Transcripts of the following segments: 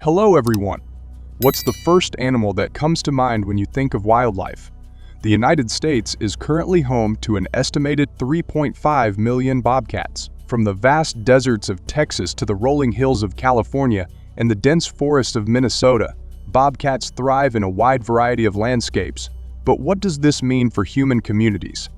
Hello everyone! What's the first animal that comes to mind when you think of wildlife? The United States is currently home to an estimated 3.5 million bobcats. From the vast deserts of Texas to the rolling hills of California and the dense forests of Minnesota, bobcats thrive in a wide variety of landscapes. But what does this mean for human communities?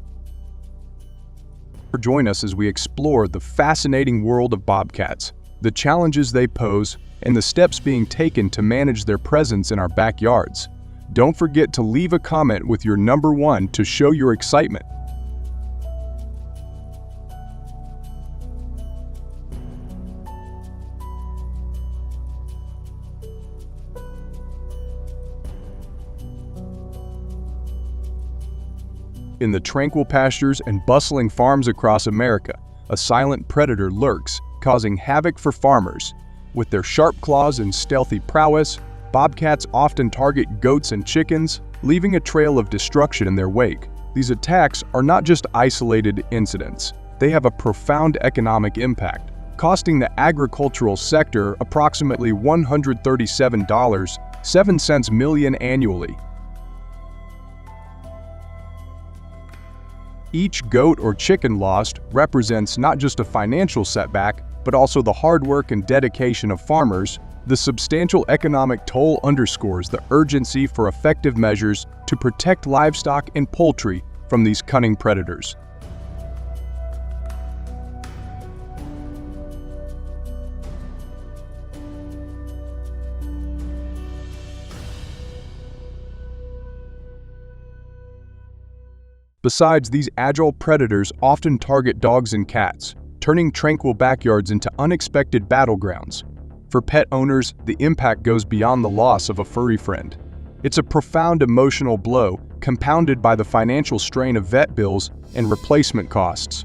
Join us as we explore the fascinating world of bobcats, the challenges they pose, and the steps being taken to manage their presence in our backyards. Don't forget to leave a comment with your number one to show your excitement. In the tranquil pastures and bustling farms across America, a silent predator lurks, causing havoc for farmers. With their sharp claws and stealthy prowess, bobcats often target goats and chickens, leaving a trail of destruction in their wake. These attacks are not just isolated incidents. They have a profound economic impact, costing the agricultural sector approximately $137.07 million annually. Each goat or chicken lost represents not just a financial setback, but also the hard work and dedication of farmers. The substantial economic toll underscores the urgency for effective measures to protect livestock and poultry from these cunning predators. Besides, these agile predators often target dogs and cats, turning tranquil backyards into unexpected battlegrounds. For pet owners, the impact goes beyond the loss of a furry friend. It's a profound emotional blow, compounded by the financial strain of vet bills and replacement costs.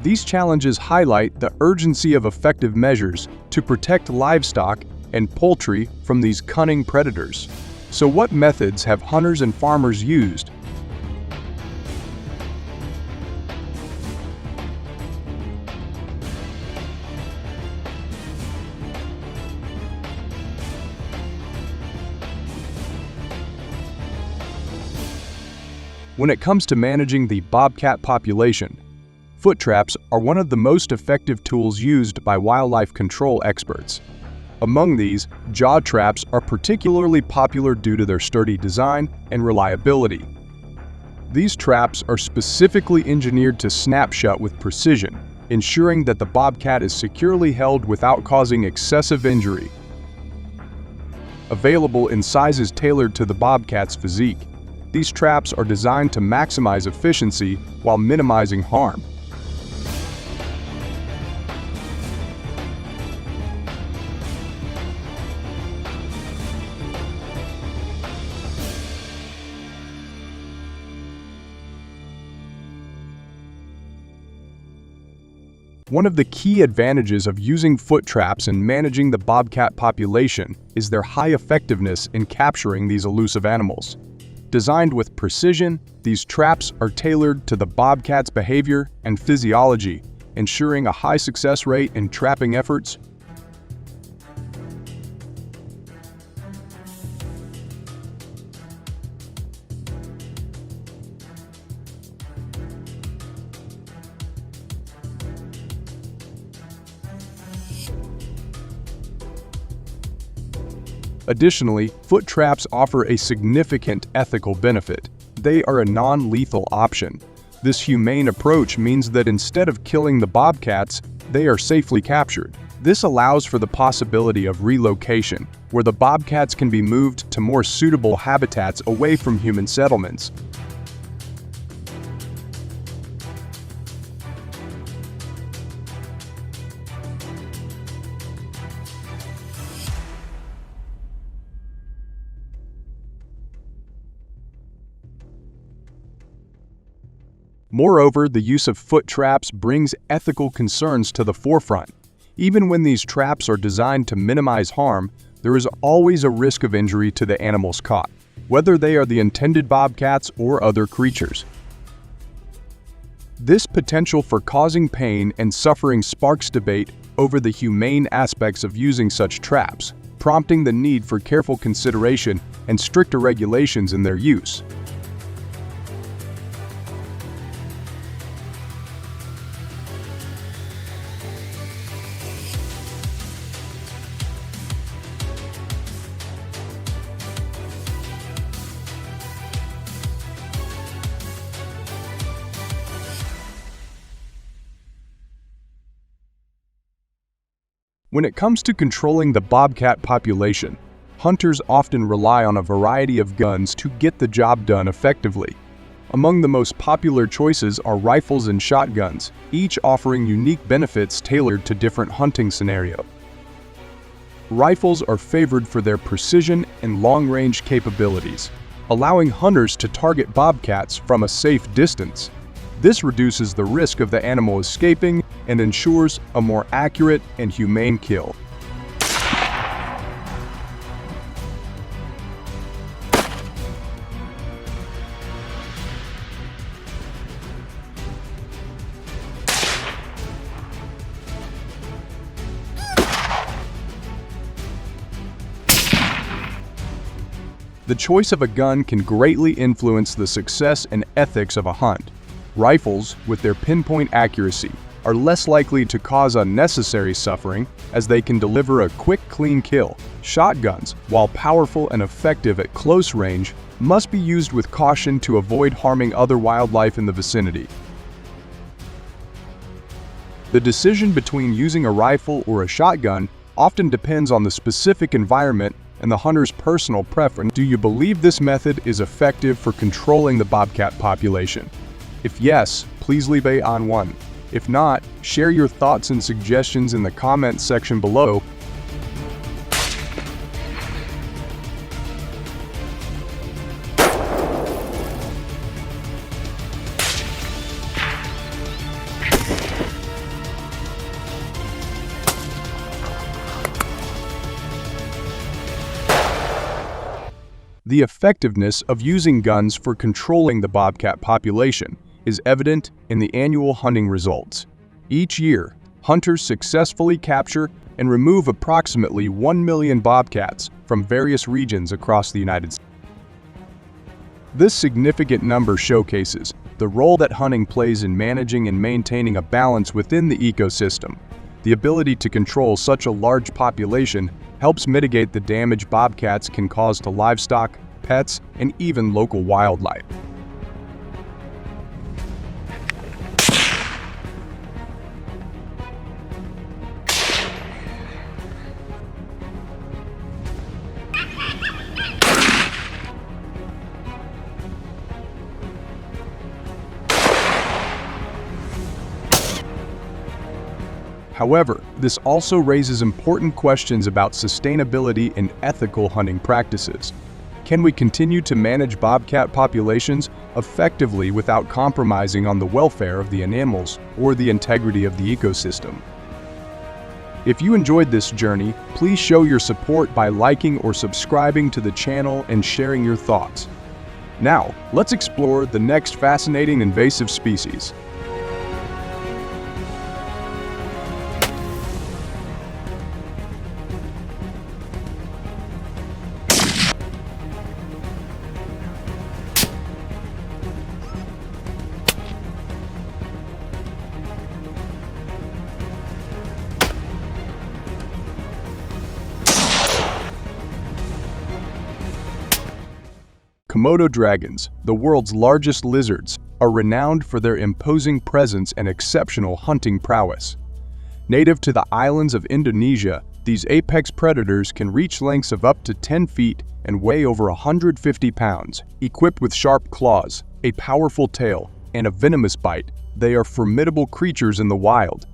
These challenges highlight the urgency of effective measures to protect livestock and poultry from these cunning predators. So what methods have hunters and farmers used? When it comes to managing the bobcat population, foot traps are one of the most effective tools used by wildlife control experts. Among these, jaw traps are particularly popular due to their sturdy design and reliability. These traps are specifically engineered to snap shut with precision, ensuring that the bobcat is securely held without causing excessive injury. Available in sizes tailored to the bobcat's physique, these traps are designed to maximize efficiency while minimizing harm. One of the key advantages of using foot traps and managing the bobcat population is their high effectiveness in capturing these elusive animals. Designed with precision, these traps are tailored to the bobcat's behavior and physiology, ensuring a high success rate in trapping efforts. Additionally, foot traps offer a significant ethical benefit. They are a non-lethal option. This humane approach means that instead of killing the bobcats, they are safely captured. This allows for the possibility of relocation, where the bobcats can be moved to more suitable habitats away from human settlements. Moreover, the use of foot traps brings ethical concerns to the forefront. Even when these traps are designed to minimize harm, there is always a risk of injury to the animals caught, whether they are the intended bobcats or other creatures. This potential for causing pain and suffering sparks debate over the humane aspects of using such traps, prompting the need for careful consideration and stricter regulations in their use. When it comes to controlling the bobcat population, hunters often rely on a variety of guns to get the job done effectively. Among the most popular choices are rifles and shotguns, each offering unique benefits tailored to different hunting scenarios. Rifles are favored for their precision and long-range capabilities, allowing hunters to target bobcats from a safe distance. This reduces the risk of the animal escaping and ensures a more accurate and humane kill. The choice of a gun can greatly influence the success and ethics of a hunt. Rifles, with their pinpoint accuracy, are less likely to cause unnecessary suffering as they can deliver a quick, clean kill. Shotguns, while powerful and effective at close range, must be used with caution to avoid harming other wildlife in the vicinity. The decision between using a rifle or a shotgun often depends on the specific environment and the hunter's personal preference. Do you believe this method is effective for controlling the bobcat population? If yes, please leave a on one. If not, share your thoughts and suggestions in the comments section below. The effectiveness of using guns for controlling the bobcat population is evident in the annual hunting results. Each year, hunters successfully capture and remove approximately 1 million bobcats from various regions across the United States. This significant number showcases the role that hunting plays in managing and maintaining a balance within the ecosystem. The ability to control such a large population helps mitigate the damage bobcats can cause to livestock, pets, and even local wildlife. However, this also raises important questions about sustainability and ethical hunting practices. Can we continue to manage bobcat populations effectively without compromising on the welfare of the animals or the integrity of the ecosystem? If you enjoyed this journey, please show your support by liking or subscribing to the channel and sharing your thoughts. Now, let's explore the next fascinating invasive species. Komodo dragons, the world's largest lizards, are renowned for their imposing presence and exceptional hunting prowess. Native to the islands of Indonesia, these apex predators can reach lengths of up to 10 feet and weigh over 150 pounds. Equipped with sharp claws, a powerful tail, and a venomous bite, they are formidable creatures in the wild.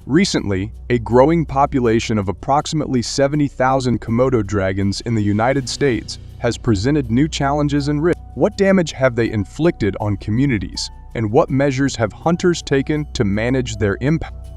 Recently, a growing population of approximately 70,000 Komodo dragons in the United States has presented new challenges and risks. What damage have they inflicted on communities, and what measures have hunters taken to manage their impact?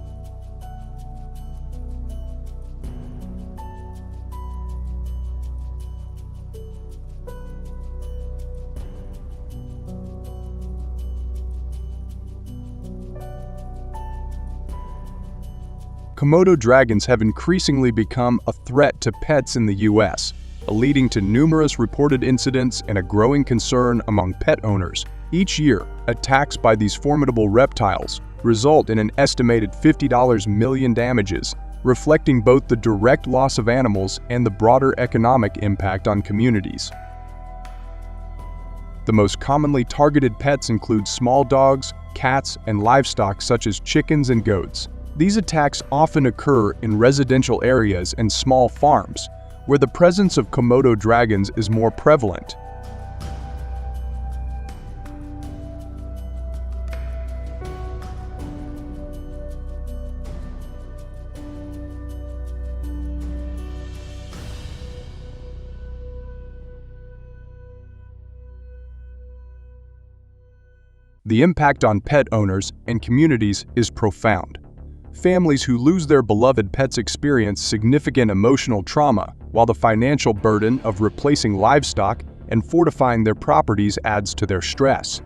Komodo dragons have increasingly become a threat to pets in the U.S., leading to numerous reported incidents and a growing concern among pet owners. Each year, attacks by these formidable reptiles result in an estimated $50 million damages, reflecting both the direct loss of animals and the broader economic impact on communities. The most commonly targeted pets include small dogs, cats, and livestock such as chickens and goats. These attacks often occur in residential areas and small farms, where the presence of Komodo dragons is more prevalent. The impact on pet owners and communities is profound. Families who lose their beloved pets experience significant emotional trauma, while the financial burden of replacing livestock and fortifying their properties adds to their stress.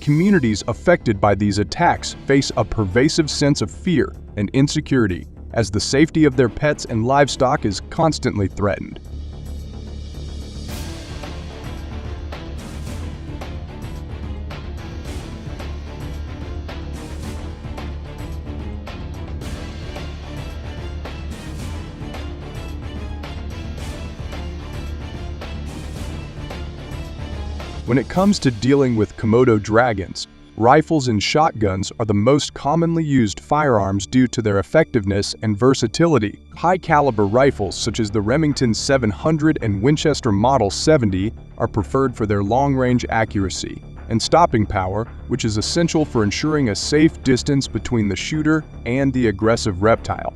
Communities affected by these attacks face a pervasive sense of fear and insecurity, as the safety of their pets and livestock is constantly threatened. When it comes to dealing with Komodo dragons, rifles and shotguns are the most commonly used firearms due to their effectiveness and versatility. High-caliber rifles such as the Remington 700 and Winchester Model 70 are preferred for their long-range accuracy and stopping power, which is essential for ensuring a safe distance between the shooter and the aggressive reptile.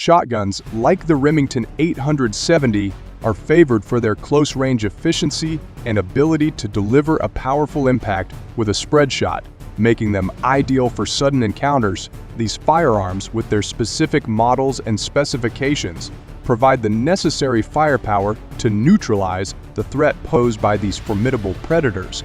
Shotguns, like the Remington 870, are favored for their close-range efficiency and ability to deliver a powerful impact with a spread shot, making them ideal for sudden encounters. These firearms, with their specific models and specifications, provide the necessary firepower to neutralize the threat posed by these formidable predators.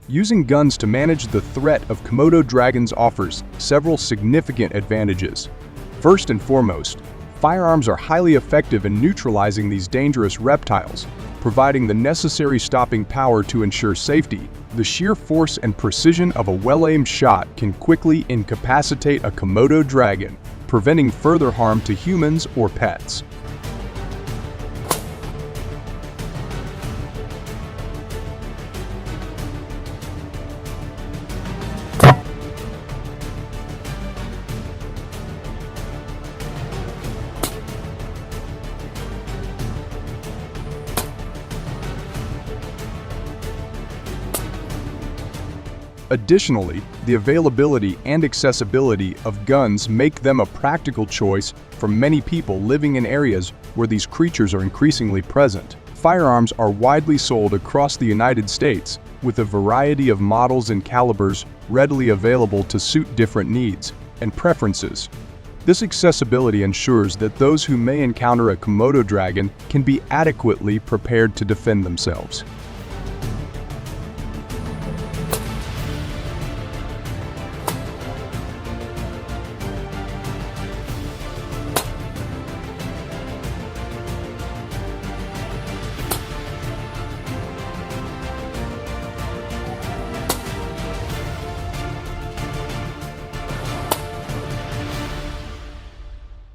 Using guns to manage the threat of Komodo dragons offers several significant advantages. First and foremost, firearms are highly effective in neutralizing these dangerous reptiles, providing the necessary stopping power to ensure safety. The sheer force and precision of a well-aimed shot can quickly incapacitate a Komodo dragon, preventing further harm to humans or pets. Additionally, the availability and accessibility of guns make them a practical choice for many people living in areas where these creatures are increasingly present. Firearms are widely sold across the United States, with a variety of models and calibers readily available to suit different needs and preferences. This accessibility ensures that those who may encounter a Komodo dragon can be adequately prepared to defend themselves.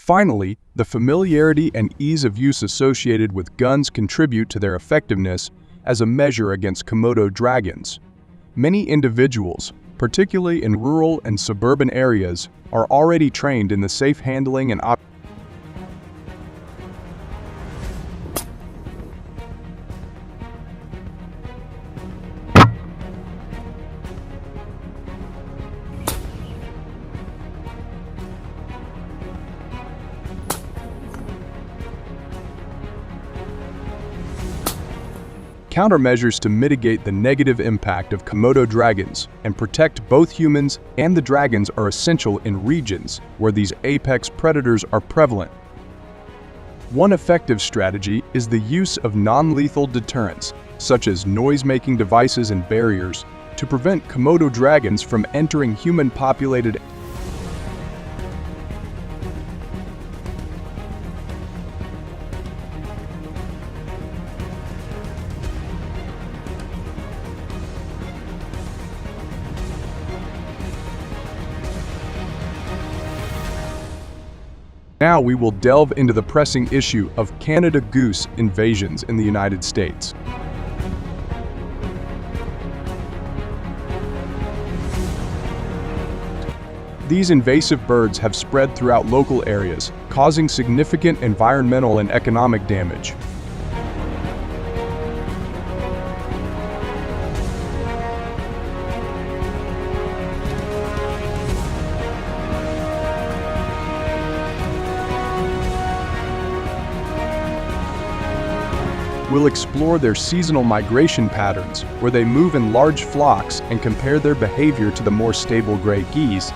Finally, the familiarity and ease of use associated with guns contribute to their effectiveness as a measure against Komodo dragons. Many individuals, particularly in rural and suburban areas, are already trained in the safe handling and countermeasures to mitigate the negative impact of Komodo dragons and protect both humans and the dragons are essential in regions where these apex predators are prevalent. One effective strategy is the use of non-lethal deterrents, such as noise-making devices and barriers, to prevent Komodo dragons from entering human-populated Now we will delve into the pressing issue of Canada goose invasions in the United States. These invasive birds have spread throughout local areas, causing significant environmental and economic damage. We'll explore their seasonal migration patterns, where they move in large flocks, and compare their behavior to the more stable gray geese.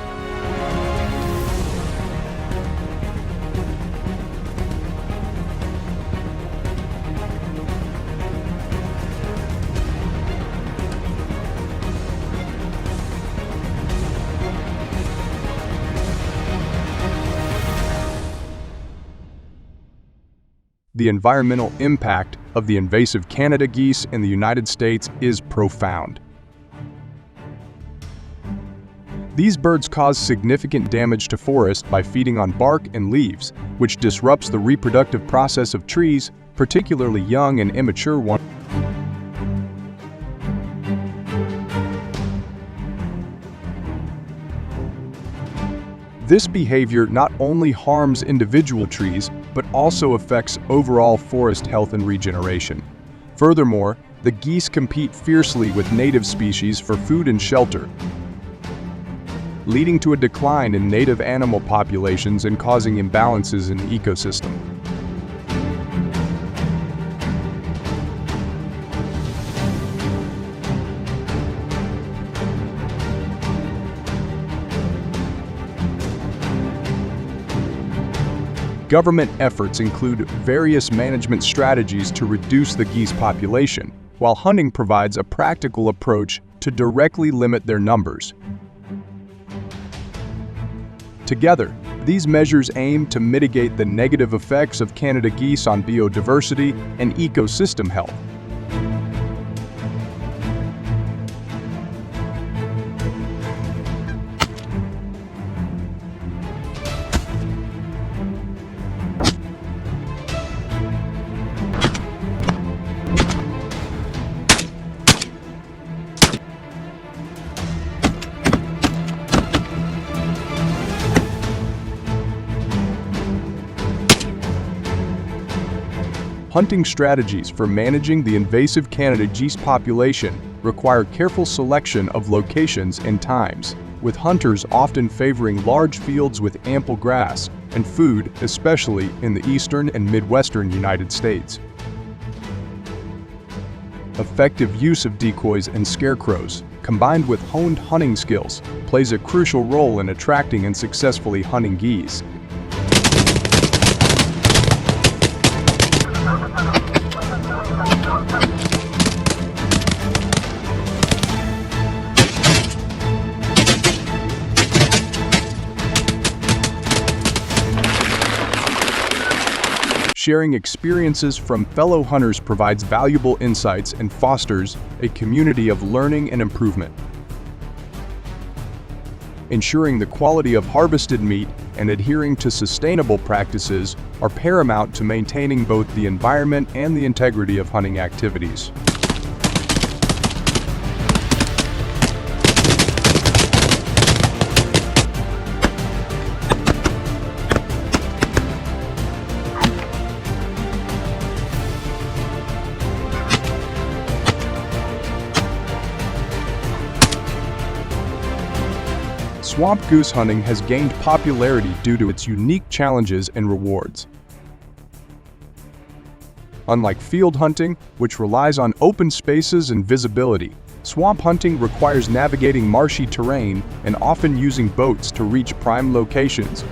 The environmental impact of the invasive Canada geese in the United States is profound. These birds cause significant damage to forests by feeding on bark and leaves, which disrupts the reproductive process of trees, particularly young and immature ones. This behavior not only harms individual trees, but also affects overall forest health and regeneration. Furthermore, the geese compete fiercely with native species for food and shelter, leading to a decline in native animal populations and causing imbalances in the ecosystem. Government efforts include various management strategies to reduce the geese population, while hunting provides a practical approach to directly limit their numbers. Together, these measures aim to mitigate the negative effects of Canada geese on biodiversity and ecosystem health. Hunting strategies for managing the invasive Canada geese population require careful selection of locations and times, with hunters often favoring large fields with ample grass and food, especially in the eastern and midwestern United States. Effective use of decoys and scarecrows, combined with honed hunting skills, plays a crucial role in attracting and successfully hunting geese. Sharing experiences from fellow hunters provides valuable insights and fosters a community of learning and improvement. Ensuring the quality of harvested meat and adhering to sustainable practices are paramount to maintaining both the environment and the integrity of hunting activities. Swamp goose hunting has gained popularity due to its unique challenges and rewards. Unlike field hunting, which relies on open spaces and visibility, swamp hunting requires navigating marshy terrain and often using boats to reach prime locations.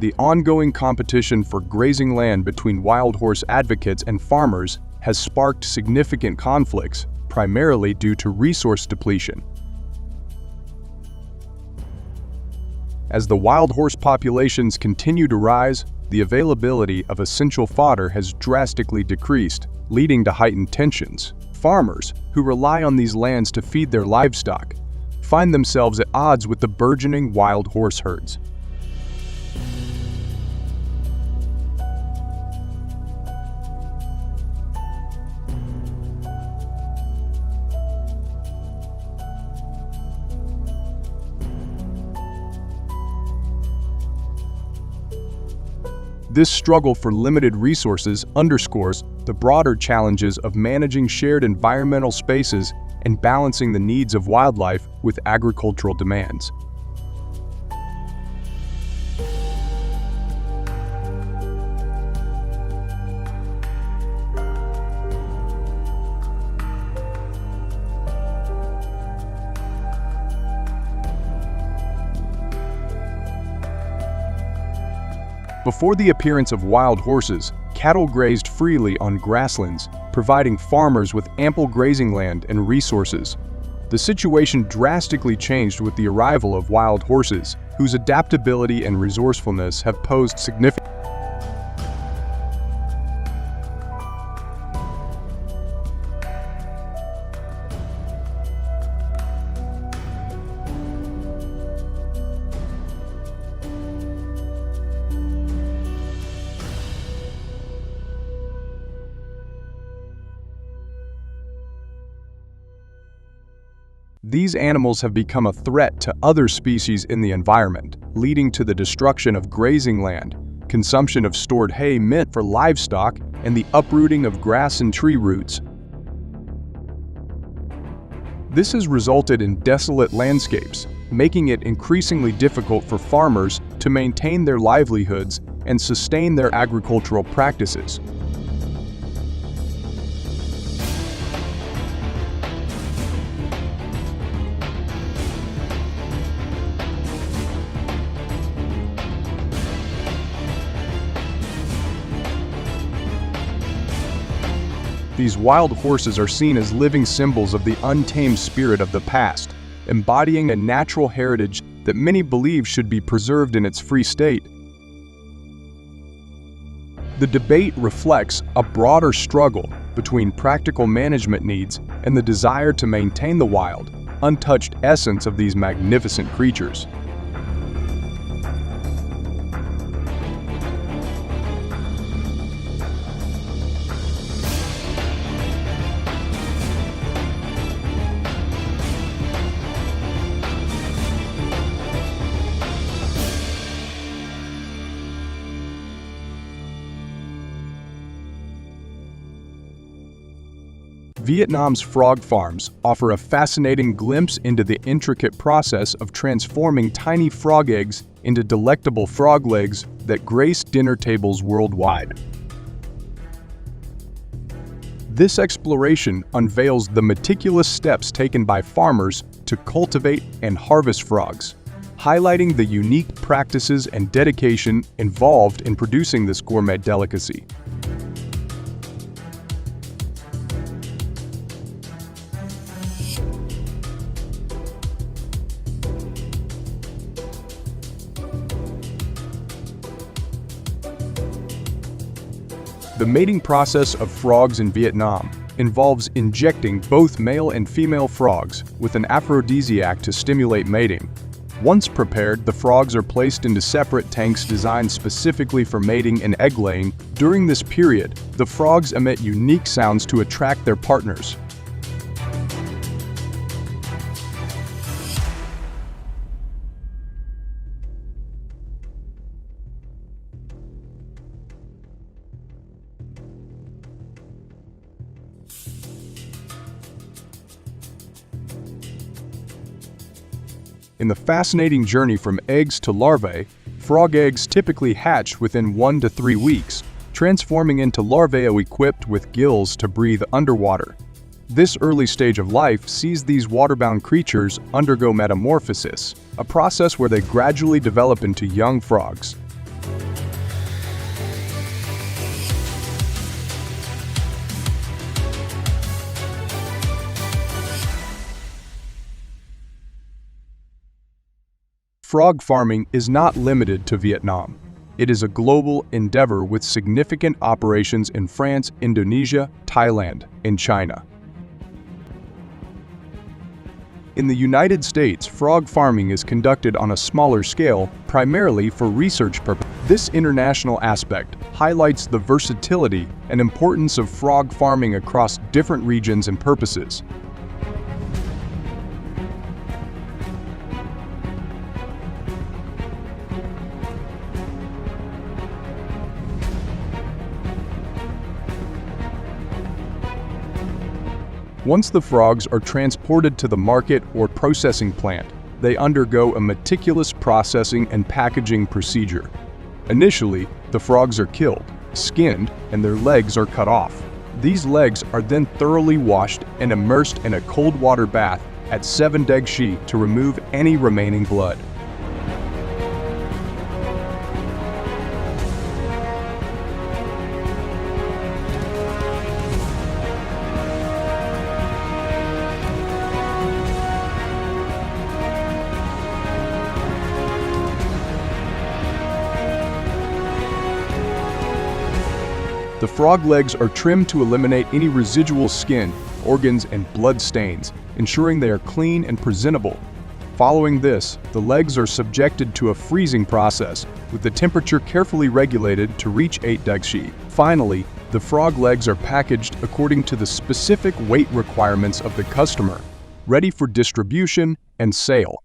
The ongoing competition for grazing land between wild horse advocates and farmers has sparked significant conflicts, primarily due to resource depletion. As the wild horse populations continue to rise, the availability of essential fodder has drastically decreased, leading to heightened tensions. Farmers, who rely on these lands to feed their livestock, find themselves at odds with the burgeoning wild horse herds. This struggle for limited resources underscores the broader challenges of managing shared environmental spaces and balancing the needs of wildlife with agricultural demands. Before the appearance of wild horses, cattle grazed freely on grasslands, providing farmers with ample grazing land and resources. The situation drastically changed with the arrival of wild horses, whose adaptability and resourcefulness have posed significant. These animals have become a threat to other species in the environment, leading to the destruction of grazing land, consumption of stored hay meant for livestock, and the uprooting of grass and tree roots. This has resulted in desolate landscapes, making it increasingly difficult for farmers to maintain their livelihoods and sustain their agricultural practices. These wild horses are seen as living symbols of the untamed spirit of the past, embodying a natural heritage that many believe should be preserved in its free state. The debate reflects a broader struggle between practical management needs and the desire to maintain the wild, untouched essence of these magnificent creatures. Vietnam's frog farms offer a fascinating glimpse into the intricate process of transforming tiny frog eggs into delectable frog legs that grace dinner tables worldwide. This exploration unveils the meticulous steps taken by farmers to cultivate and harvest frogs, highlighting the unique practices and dedication involved in producing this gourmet delicacy. The mating process of frogs in Vietnam involves injecting both male and female frogs with an aphrodisiac to stimulate mating. Once prepared, the frogs are placed into separate tanks designed specifically for mating and egg-laying. During this period, the frogs emit unique sounds to attract their partners. In the fascinating journey from eggs to larvae, frog eggs typically hatch within 1 to 3 weeks, transforming into larvae equipped with gills to breathe underwater. This early stage of life sees these waterbound creatures undergo metamorphosis, a process where they gradually develop into young frogs. Frog farming is not limited to Vietnam. It is a global endeavor with significant operations in France, Indonesia, Thailand, and China. In the United States, frog farming is conducted on a smaller scale, primarily for research purposes. This international aspect highlights the versatility and importance of frog farming across different regions and purposes. Once the frogs are transported to the market or processing plant, they undergo a meticulous processing and packaging procedure. Initially, the frogs are killed, skinned, and their legs are cut off. These legs are then thoroughly washed and immersed in a cold water bath at 7 degrees to remove any remaining blood. The frog legs are trimmed to eliminate any residual skin, organs, and blood stains, ensuring they are clean and presentable. Following this, the legs are subjected to a freezing process, with the temperature carefully regulated to reach 8 degrees. Finally, the frog legs are packaged according to the specific weight requirements of the customer, ready for distribution and sale.